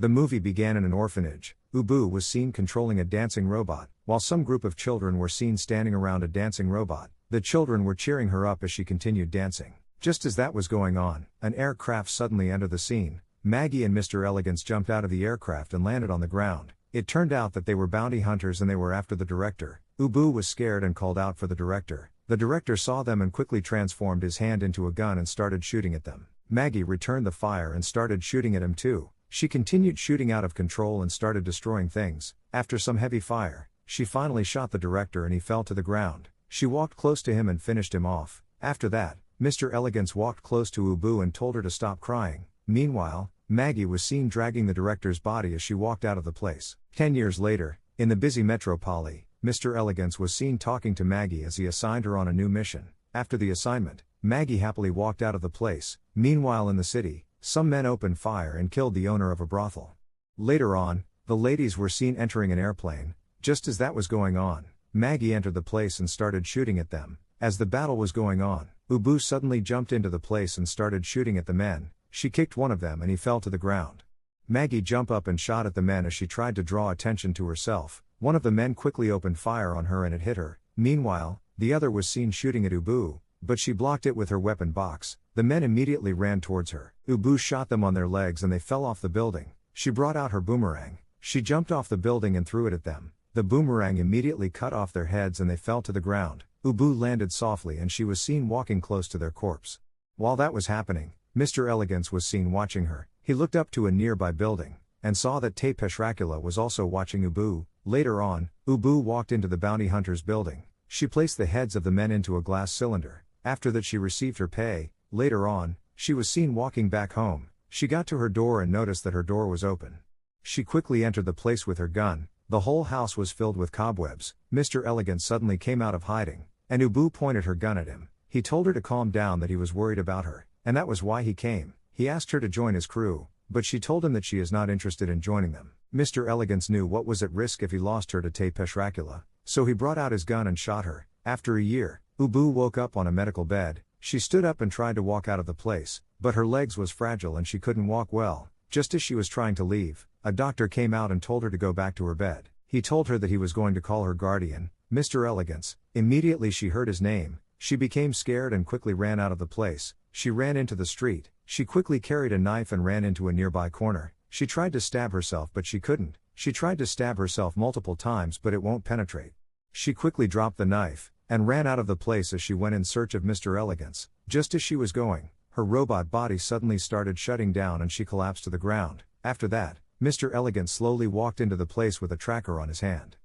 The movie began in an orphanage. Ubu was seen controlling a dancing robot, while some group of children were seen standing around a dancing robot. The children were cheering her up as she continued dancing. Just as that was going on, an aircraft suddenly entered the scene. Maggie and Mr. Elegance jumped out of the aircraft and landed on the ground. It turned out that they were bounty hunters and they were after the director. Ubu was scared and called out for the director. The director saw them and quickly transformed his hand into a gun and started shooting at them. Maggie returned the fire and started shooting at him too. She continued shooting out of control and started destroying things. After some heavy fire, she finally shot the director and he fell to the ground. She walked close to him and finished him off. After that, Mr. Elegance walked close to Ubu and told her to stop crying. Meanwhile, Maggie was seen dragging the director's body as she walked out of the place. 10 years later, in the busy Metropoli, Mr. Elegance was seen talking to Maggie as he assigned her on a new mission. After the assignment, Maggie happily walked out of the place. Meanwhile in the city, some men opened fire and killed the owner of a brothel. Later on, the ladies were seen entering an airplane. Just as that was going on, Maggie entered the place and started shooting at them. As the battle was going on, Ubu suddenly jumped into the place and started shooting at the men. She kicked one of them and he fell to the ground. Maggie jumped up and shot at the men as she tried to draw attention to herself. One of the men quickly opened fire on her and it hit her. Meanwhile, the other was seen shooting at Ubu, but she blocked it with her weapon box. The men immediately ran towards her. Ubu shot them on their legs and they fell off the building. She brought out her boomerang. She jumped off the building and threw it at them. The boomerang immediately cut off their heads and they fell to the ground. Ubu landed softly and she was seen walking close to their corpse. While that was happening, Mr. Elegance was seen watching her. He looked up to a nearby building, and saw that Te Peshrakula was also watching Ubu. Later on, Ubu walked into the bounty hunter's building. She placed the heads of the men into a glass cylinder. After that she received her pay. Later on, she was seen walking back home. She got to her door and noticed that her door was open. She quickly entered the place with her gun. The whole house was filled with cobwebs. Mr. Elegance suddenly came out of hiding, and Ubu pointed her gun at him. He told her to calm down, that he was worried about her, and that was why he came. He asked her to join his crew, but she told him that she is not interested in joining them. Mr. Elegance knew what was at risk if he lost her to Te Peshrakula, so he brought out his gun and shot her. After a year, Ubu woke up on a medical bed. She stood up and tried to walk out of the place, but her legs was fragile and she couldn't walk well. Just as she was trying to leave, a doctor came out and told her to go back to her bed. He told her that he was going to call her guardian, Mr. Elegance. Immediately she heard his name. She became scared and quickly ran out of the place. She ran into the street. She quickly carried a knife and ran into a nearby corner. She tried to stab herself but she couldn't. She tried to stab herself multiple times but it won't penetrate. She quickly dropped the knife, and ran out of the place as she went in search of Mr. Elegance. Just as she was going, her robot body suddenly started shutting down and she collapsed to the ground. After that, Mr. Elegance slowly walked into the place with a tracker on his hand.